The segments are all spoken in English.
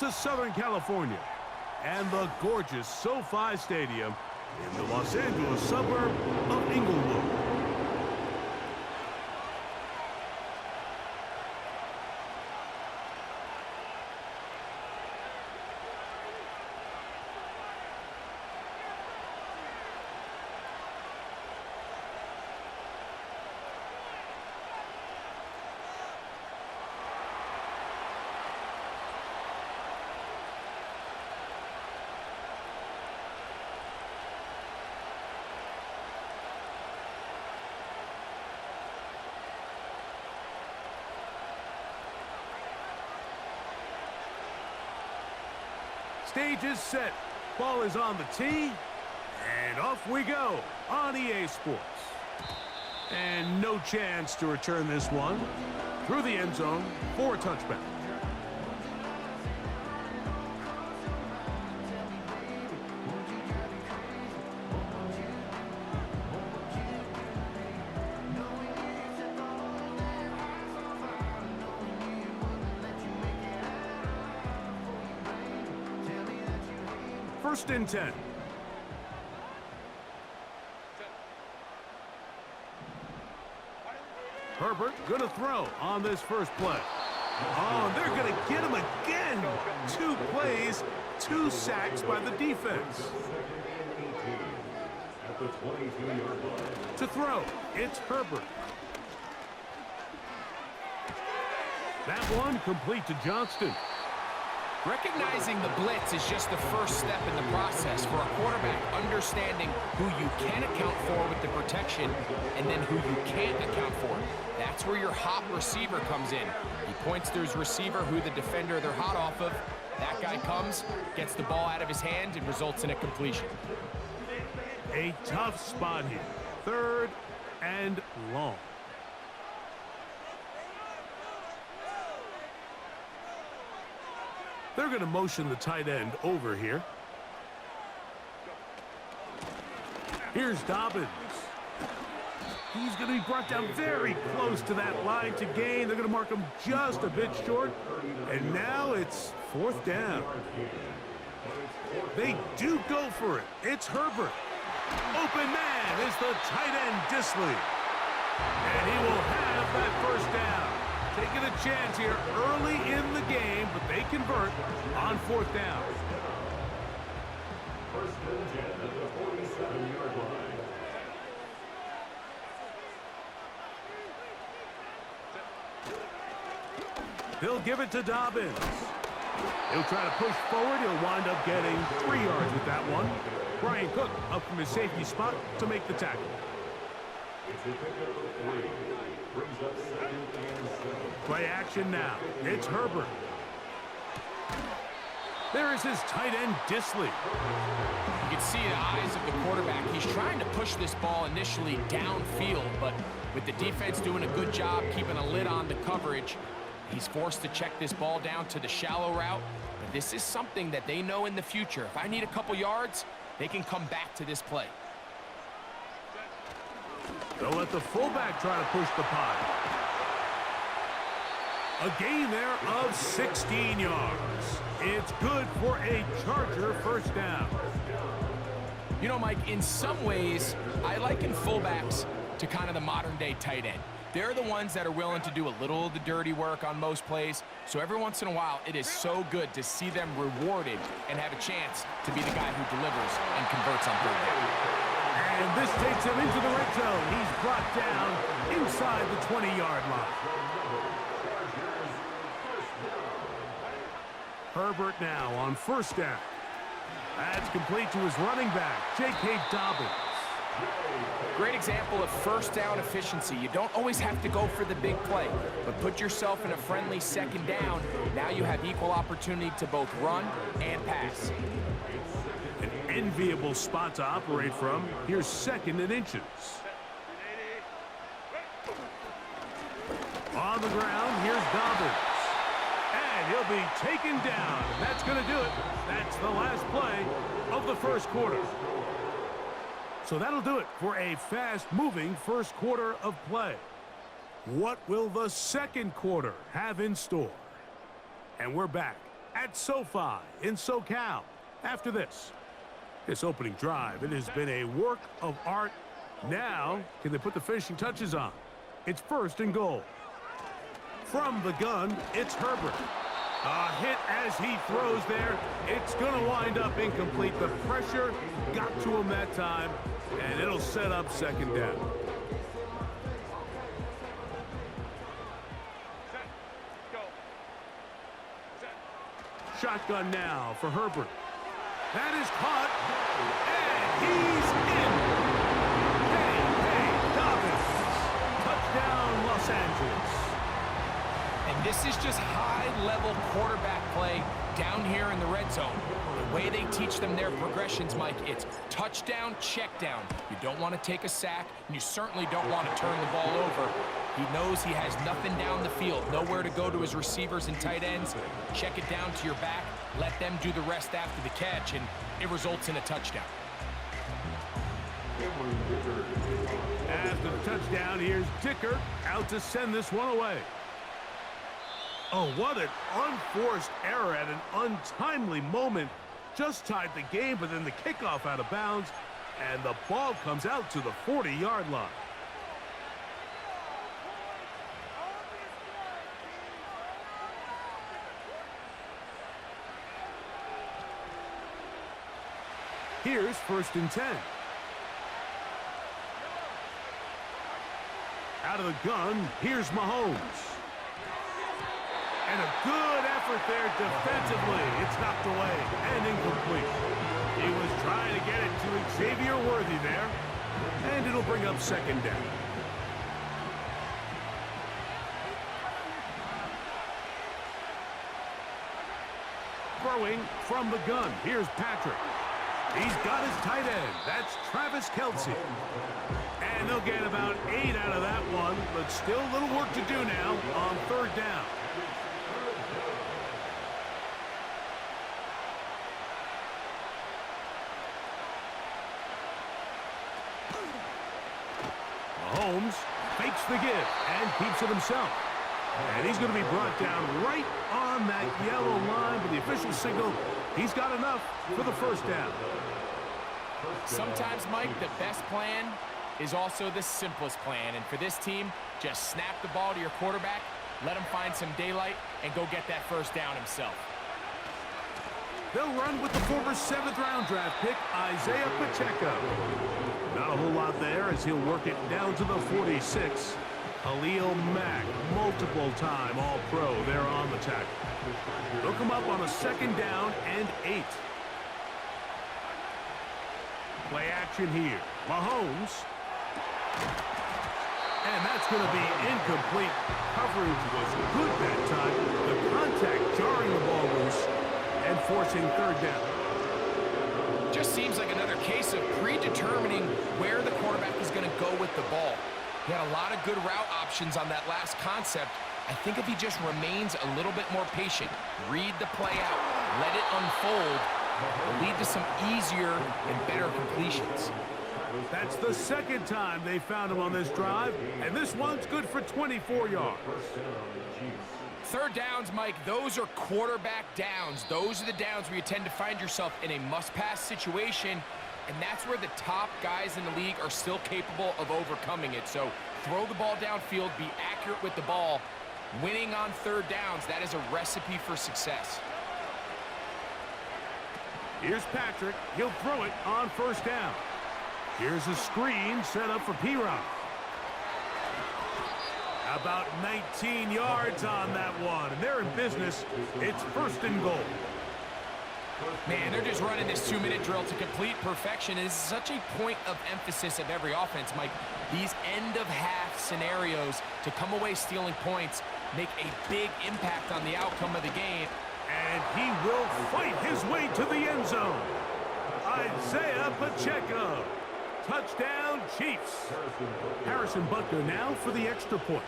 to Southern California and the gorgeous SoFi Stadium in the Los Angeles suburb of Inglewood. Stage is set. Ball is on the tee. And off we go on EA Sports. And no chance to return this one through the end zone for a touchback. First and 10. Herbert gonna throw on this first play. Oh, and they're gonna get him again. 2 plays, 2 sacks by the defense. To throw, it's Herbert. That one complete to Johnston. Recognizing the blitz is just the first step in the process for a quarterback, understanding who you can account for with the protection and then who you can't account for. That's where your hot receiver comes in. He points to his receiver, who the defender they're hot off of. That guy comes, gets the ball out of his hand, and results in a completion. A tough spot here. 3rd and long. They're going to motion the tight end over here. Here's Dobbins. He's going to be brought down very close to that line to gain. They're going to mark him just a bit short. And now it's 4th down. They do go for it. It's Herbert. Open man is the tight end, Disley. And he will have that first down. Taking a chance here early in the game, but they convert on 4th down. First and 10 at the 47-yard line. They'll give it to Dobbins. He'll try to push forward. He'll wind up getting 3 yards with that one. Brian Cook up from his safety spot to make the tackle. It's a pickup of 3. Brings up 2nd and 7. Play action now. It's Herbert. There is his tight end, Disley. You can see the eyes of the quarterback. He's trying to push this ball initially downfield, but with the defense doing a good job keeping a lid on the coverage, he's forced to check this ball down to the shallow route. But this is something that they know in the future. If I need a couple yards, they can come back to this play. They'll let the fullback try to push the pile. A gain there of 16 yards. It's good for a Charger first down. You know, Mike, in some ways, I liken fullbacks to kind of the modern-day tight end. They're the ones that are willing to do a little of the dirty work on most plays. So every once in a while, it is so good to see them rewarded and have a chance to be the guy who delivers and converts on 3rd down. And this takes him into the red zone. He's brought down inside the 20-yard line. Herbert now on 1st down. That's complete to his running back, J.K. Dobbins. Great example of first down efficiency. You don't always have to go for the big play, but put yourself in a friendly 2nd down. Now you have equal opportunity to both run and pass. An enviable spot to operate from. Here's 2nd and inches. On the ground, here's Dobbins. And he'll be taken down. That's going to do it. That's the last play of the first quarter. So that'll do it for a fast-moving first quarter of play. What will the second quarter have in store? And we're back at SoFi in SoCal. After this opening drive, it has been a work of art. Now, can they put the finishing touches on? It's 1st and goal. From the gun, it's Herbert. A hit as he throws there. It's going to wind up incomplete. The pressure got to him that time, and it'll set up 2nd down. Shotgun now for Herbert. That is caught, and he's in. Hey, Dobbins. Touchdown, Los Angeles. And this is just high-level quarterback play down here in the red zone. The way they teach them their progressions, Mike, it's touchdown, check down. You don't want to take a sack, and you certainly don't want to turn the ball over. He knows he has nothing down the field, nowhere to go to his receivers and tight ends. Check it down to your back, let them do the rest after the catch, and it results in a touchdown. After the touchdown, here's Dicker out to send this one away. Oh, what an unforced error at an untimely moment. Just tied the game, but then the kickoff out of bounds, and the ball comes out to the 40-yard line. Here's 1st and 10. Out of the gun, here's Mahomes. And a good effort there defensively. It's knocked away and incomplete. He was trying to get it to Xavier Worthy there. And it'll bring up 2nd down. Throwing from the gun. Here's Patrick. He's got his tight end. That's Travis Kelce. And they'll get about 8 out of that one, but still a little work to do now on 3rd down. Mahomes fakes the give and keeps it himself. And he's going to be brought down right on that yellow line, but the official signal, he's got enough for the 1st down. Sometimes, Mike, the best plan is also the simplest plan. And for this team, just snap the ball to your quarterback, let him find some daylight, and go get that 1st down himself. They'll run with the former 7th-round draft pick, Isaiah Pacheco. Not a whole lot there as he'll work it down to the 46. Khalil Mack, multiple-time All-Pro there on the tackle. They'll come up on a 2nd down and 8. Play action here. Mahomes. And that's going to be incomplete. Coverage was good that time. The contact jarring the ball loose and forcing 3rd down. Just seems like another case of predetermining where the quarterback is going to go with the ball. He had a lot of good route options on that last concept. I think if he just remains a little bit more patient, read the play out, let it unfold, it'll lead to some easier and better completions. That's the 2nd time they found him on this drive, and this one's good for 24 yards. 3rd downs, Mike, those are quarterback downs. Those are the downs where you tend to find yourself in a must-pass situation, and that's where the top guys in the league are still capable of overcoming it. So throw the ball downfield, be accurate with the ball. Winning on 3rd downs, that is a recipe for success. Here's Patrick. He'll throw it on 1st down. Here's a screen set up for P-Rock. About 19 yards on that one, and they're in business. It's 1st and goal. Man, they're just running this 2-minute drill to complete perfection. It is such a point of emphasis of every offense, Mike. These end-of-half scenarios to come away stealing points make a big impact on the outcome of the game. And he will fight his way to the end zone. Isaiah Pacheco. Touchdown, Chiefs. Harrison Butker now for the extra point.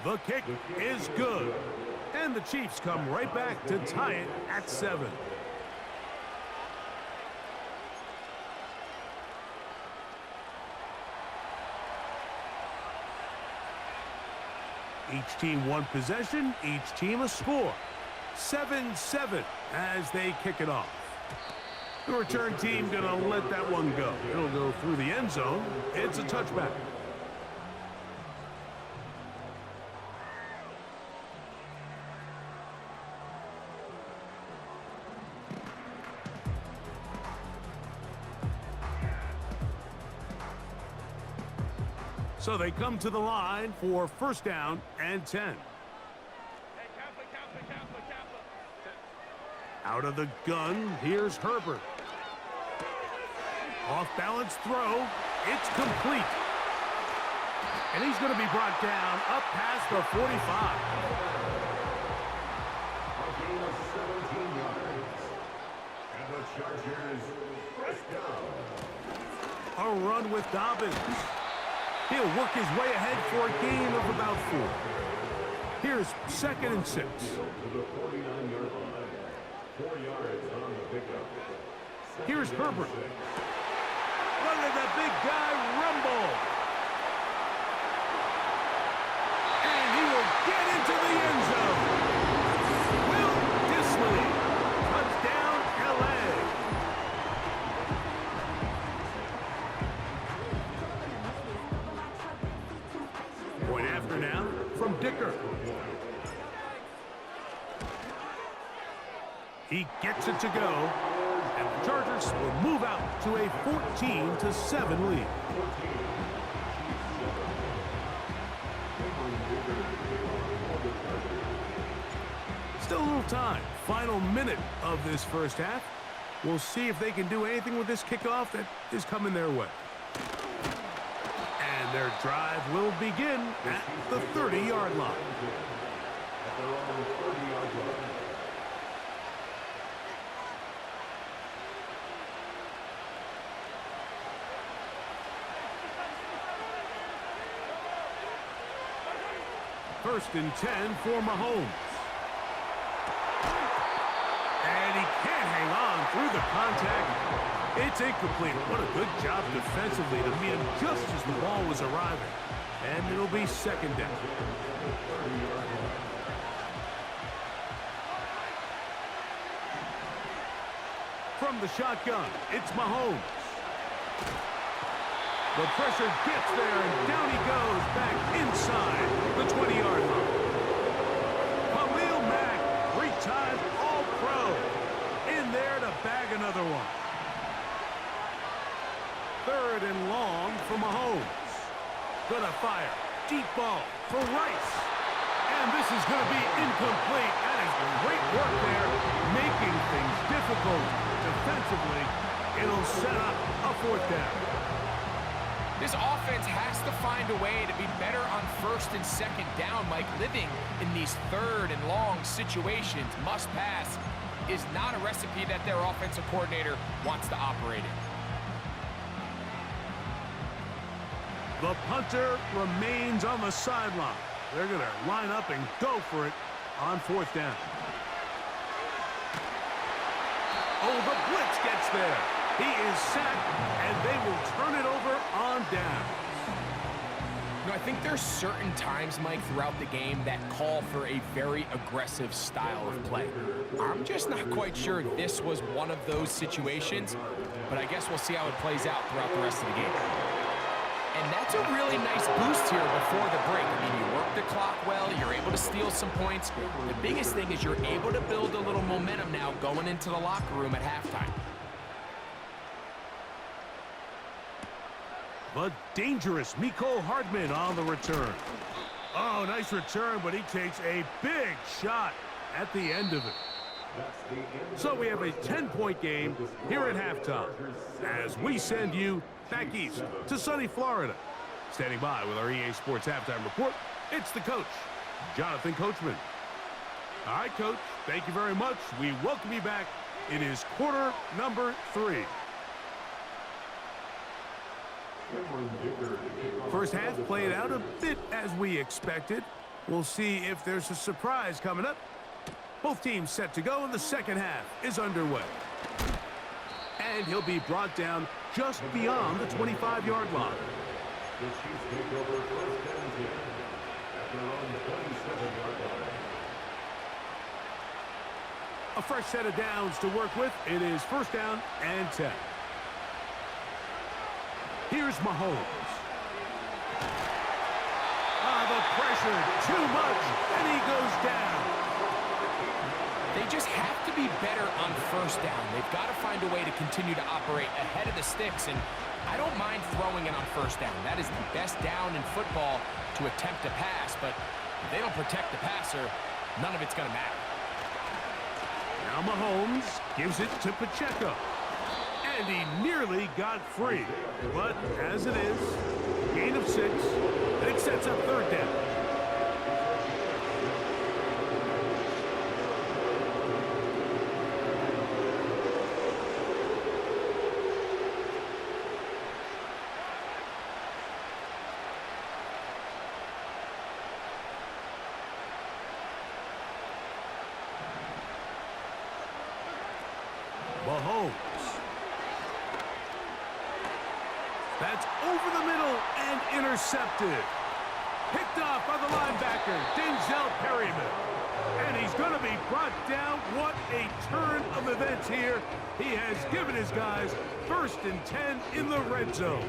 The kick is good. And the Chiefs come right back to tie it at 7. Each team one possession, each team a score. 7-7 as they kick it off. The return team going to let that one go. It'll go through the end zone. It's a touchback. So they come to the line for first down and 10. Out of the gun, here's Herbert. Off-balance throw. It's complete. And he's going to be brought down up past the 45. A gain of 17 yards. And the Chargers first down. A run with Dobbins. He'll work his way ahead for a gain of about 4. Here's 2nd and 6. To the 49-yard line. 4 yards on the pickup. Here's Herbert. Look at the big guy rumble. And he will get into the end zone. Will Disley. Touchdown, L.A. Point after now from Dicker. He gets it to go, and the Chargers will move out to a 14-7 lead. Still a little time. Final minute of this first half. We'll see if they can do anything with this kickoff that is coming their way. And their drive will begin at the 30-yard line. At their own 30-yard line. First and 10 for Mahomes. And he can't hang on through the contact. It's incomplete. What a good job defensively to meet him just as the ball was arriving. And it'll be 2nd down. From the shotgun, it's Mahomes. The pressure gets there, and down he goes back inside the 20-yard line. Khalil Mack, 3-time All-Pro, in there to bag another one. 3rd and long for Mahomes. Gonna fire. Deep ball for Rice. And this is going to be incomplete. That is great work there, making things difficult defensively. It'll set up a 4th down. This offense has to find a way to be better on 1st and 2nd down, Mike. Living in these 3rd and long situations, must pass, is not a recipe that their offensive coordinator wants to operate in. The punter remains on the sideline. They're going to line up and go for it on 4th down. Oh, the blitz gets there. He is sacked, and they will turn it over on downs. You know, I think there's certain times, Mike, throughout the game that call for a very aggressive style of play. I'm just not quite sure this was one of those situations, but I guess we'll see how it plays out throughout the rest of the game. And that's a really nice boost here before the break. I mean, you work the clock well, you're able to steal some points. The biggest thing is you're able to build a little momentum now going into the locker room at halftime. But dangerous Mecole Hardman on the return. Oh, nice return, but he takes a big shot at the end of it. So we have a 10-point game here at halftime as we send you back east to sunny Florida. Standing by with our EA Sports Halftime Report, it's the coach, Jonathan Coachman. All right, Coach, thank you very much. We welcome you back. It is quarter number 3. First half played out a bit as we expected. We'll see if there's a surprise coming up. Both teams set to go, and the second half is underway. And he'll be brought down just beyond the 25-yard line. their own 27-yard line. A fresh set of downs to work with. It is first down and 10. Here's Mahomes. The pressure, too much, and he goes down. They just have to be better on first down. They've got to find a way to continue to operate ahead of the sticks, and I don't mind throwing it on first down. That is the best down in football to attempt to pass, but if they don't protect the passer, none of it's going to matter. Now Mahomes gives it to Pacheco. And he nearly got free. But as it is, gain of 6, and it sets up third down. Mahomes. That's over the middle and intercepted. Picked off by the linebacker, Denzel Perryman. And he's going to be brought down. What a turn of events here. He has given his guys 1st and 10 in the red zone.